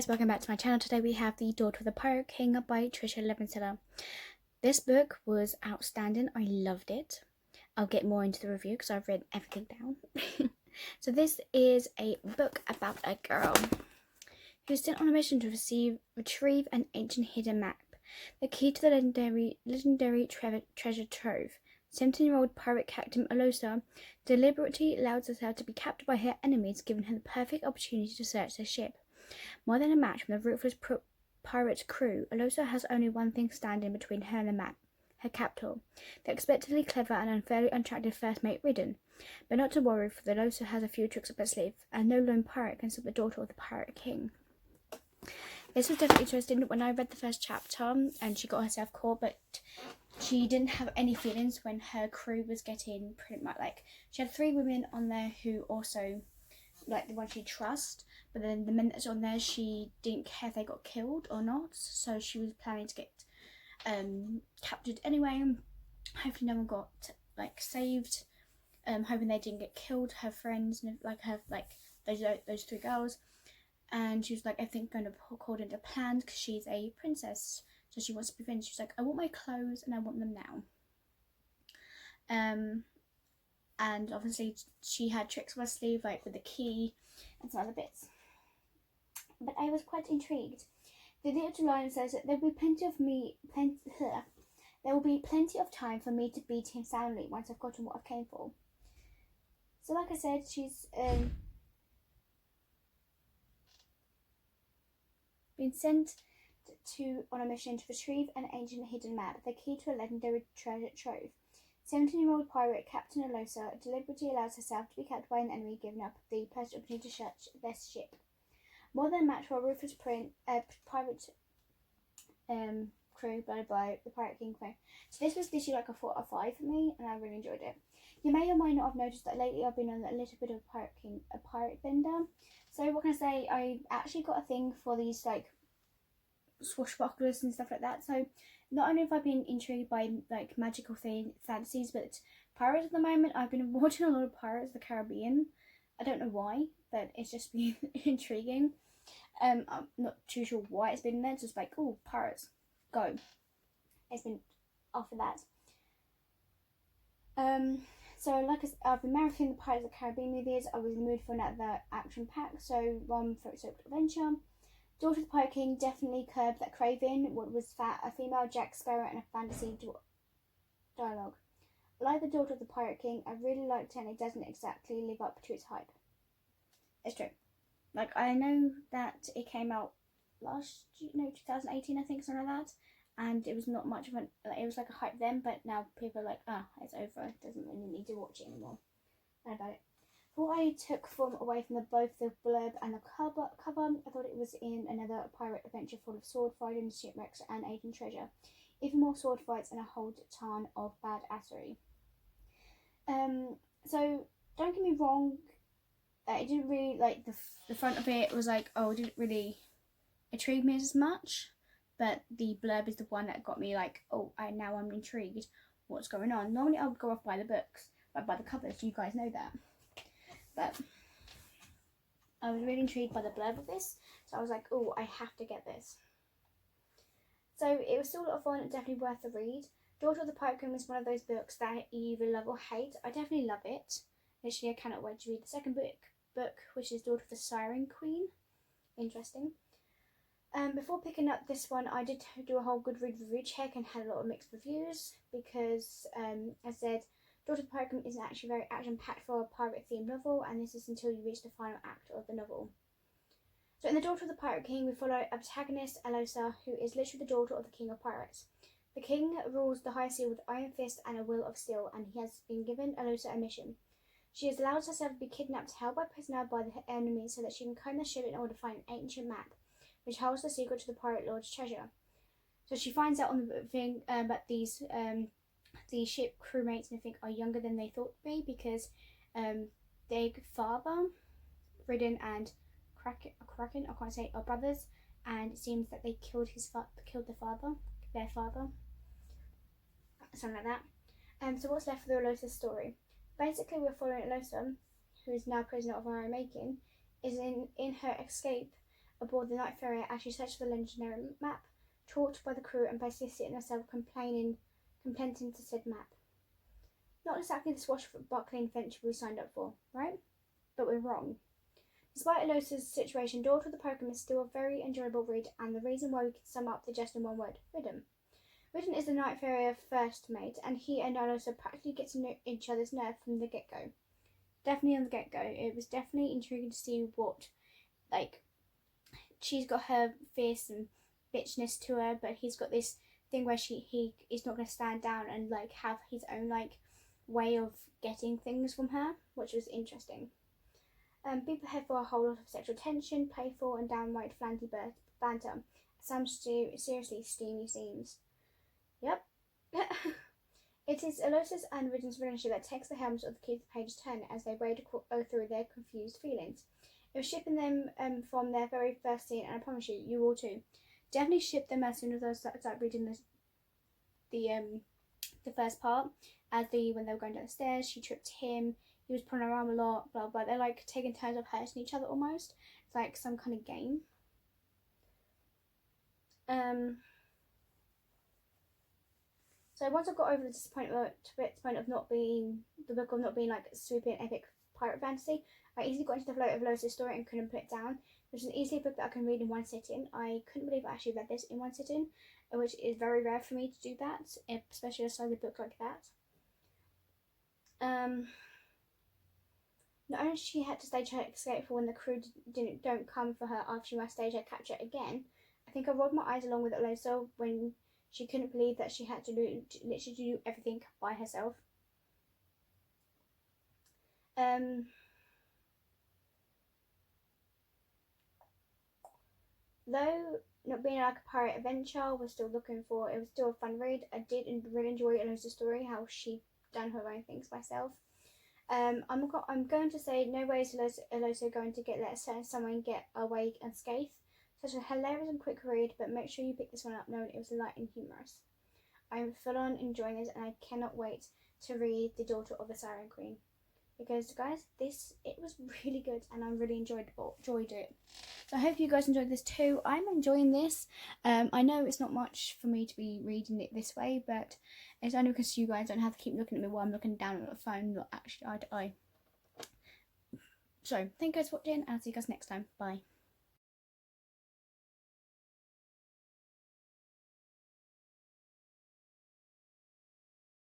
welcome back to my channel. Today we have The Daughter of the Pirate King by Tricia Levenseller. This book was outstanding. I loved it. I'll get more into the review because I've read everything down. So this is a book about a girl who's sent on a mission to retrieve an ancient hidden map, the key to the legendary treasure trove. 17-year-old pirate Captain Alosa deliberately allows herself to be captured by her enemies, giving her the perfect opportunity to search their ship. More than a match from the ruthless pirate crew, Alosa has only one thing standing between her and the map: her captor, the expectedly clever and unfairly unattractive first mate Ridden. But not to worry, for Alosa has a few tricks up her sleeve, and no lone pirate can stop the daughter of the Pirate King. This was definitely interesting. When I read the first chapter, and she got herself caught, but she didn't have any feelings when her crew was getting pretty much like, she had 3 women on there who also like the one she trusts, but then the men that's on there, she didn't care if they got killed or not, so she was planning to get captured anyway. Hopefully no one got like saved, hoping they didn't get killed, her friends, like her, like those 3 girls. And she was like, everything's going to according to plan because she's a princess, so she wants to be finished. She's like, I want my clothes and I want them now. And obviously she had tricks up her sleeve, like with the key and some other bits. But I was quite intrigued. The little line says that there will be plenty of time for me to beat him soundly once I've gotten what I came for. So like I said, she's been sent on a mission to retrieve an ancient hidden map, the key to a legendary treasure trove. 17-year-old pirate Captain Alosa deliberately allows herself to be captured by an enemy, giving up the pleasure opportunity to search their ship. More than a match for a ruthless pirate crew, by the Pirate King crew. So this was literally like a 4 out of 5 for me, and I really enjoyed it. You may or may not have noticed that lately I've been on a little bit of a pirate bender. So what can I say? I actually got a thing for these like swashbucklers and stuff like that. So not only have I been intrigued by like magical fantasies, but pirates at the moment. I've been watching a lot of Pirates of the Caribbean. I don't know why, but it's just been intriguing. I'm not too sure why it's been there. It's just like, oh, pirates, go. It's been after that. So like I've been marathon the Pirates of the Caribbean movies. I was in the mood for another action pack, so one for soaked adventure. Daughter of the Pirate King definitely curbed that craving. What was a female Jack Sparrow and a fantasy dialogue. Like the Daughter of the Pirate King, I really liked it, and it doesn't exactly live up to its hype. It's true. Like, I know that it came out 2018, I think, something like that, and it was not much of it was like a hype then, but now people are like, it's over, it doesn't really need to watch it anymore. About it. What I took away from both the blurb and the cover, I thought it was in another pirate adventure full of sword fighting, shipwrecks, and ancient treasure. Even more sword fights and a whole ton of badassery. So don't get me wrong, it didn't really, like, the front of it was like, it didn't really intrigue me as much, but the blurb is the one that got me like, now I'm intrigued, what's going on. Normally I would go off by the books, like by the covers, you guys know that. But I was really intrigued by the blurb of this, so I was like, I have to get this. So it was still a lot of fun, definitely worth the read. Daughter of the Pirate King was one of those books that you either love or hate. I definitely love it. Literally, I cannot wait to read the second book, which is Daughter of the Siren Queen. Interesting. Before picking up this one, I did do a whole Goodreads review check and had a lot of mixed reviews because, as I said, Daughter of the Pirate King isn't actually very action-packed for a pirate-themed novel, and this is until you reach the final act of the novel. So in The Daughter of the Pirate King, we follow protagonist Alosa, who is literally the daughter of the King of Pirates. The King rules the high sea with iron fist and a will of steel, and he has been given Alosa a mission. She has allowed herself to be kidnapped, held by prisoner by the enemy, so that she can comb the ship in order to find an ancient map, which holds the secret to the Pirate Lord's treasure. So she finds out on the thing that these the ship crewmates and everything are younger than they thought to be, because their father, Ridden, and Kraken, I can't say, are brothers, and it seems that they killed their father, something like that. So what's left for the Alosa story? Basically, we're following Alosa, who is now prisoner of her own making, is in her escape aboard the Night Ferry as she searched for the legendary map, taught by the crew and basically sitting herself complaining to said map. Not exactly the swashbuckling adventure we signed up for, right? But we're wrong. Despite Alosa's situation, Daughter of the Pokemon is still a very enjoyable read, and the reason why we can sum up the just in one word: Ridden. Ridden is the Night Ferrier first mate, and he and Alosa practically get to know each other's nerve from the get-go. Definitely on the get-go. It was definitely intriguing to see what, like, she's got her fierce and bitchness to her, but he's got this thing where he is not going to stand down and like have his own like way of getting things from her, which was interesting. Be prepared for a whole lot of sexual tension, playful and downright flanty banter. Some seriously steamy scenes. Yep. It is Alosa's and Ridden's relationship that takes the helm of the kids' page's turn as they wade through their confused feelings. It was shipping them from their very first scene, and I promise you, you will too. Definitely ship them as soon as I start reading the first part. When they were going down the stairs, she tripped him. He was pulling her arm a lot. Blah blah. They're like taking turns of hurting each other almost. It's like some kind of game. So once I got over the disappointment of not being like super epic pirate fantasy, I easily got into the flow of Losa's story and couldn't put it down. Which is an easy book that I can read in one sitting. I couldn't believe I actually read this in one sitting, which is very rare for me to do that, especially a solid book like that. Not only she had to stage her escape for when the crew don't come for her after she must stage her capture again, I think I rolled my eyes along with Alosa when she couldn't believe that she had to literally do everything by herself. Though not being like a pirate adventure, we're still looking for. It was still a fun read. I did really enjoy Alosa's story, how she done her own things by herself. I'm going to say no way is Alosa going to let someone get away unscathed. Such a hilarious and quick read, but make sure you pick this one up knowing it was light and humorous. I'm full on enjoying this, and I cannot wait to read The Daughter of the Siren Queen. Because guys, it was really good, and I really enjoyed it. So I hope you guys enjoyed this too. I'm enjoying this. I know it's not much for me to be reading it this way, but it's only because you guys don't have to keep looking at me while I'm looking down at the phone, not actually eye to eye. So thank you guys for watching, and I'll see you guys next time. Bye.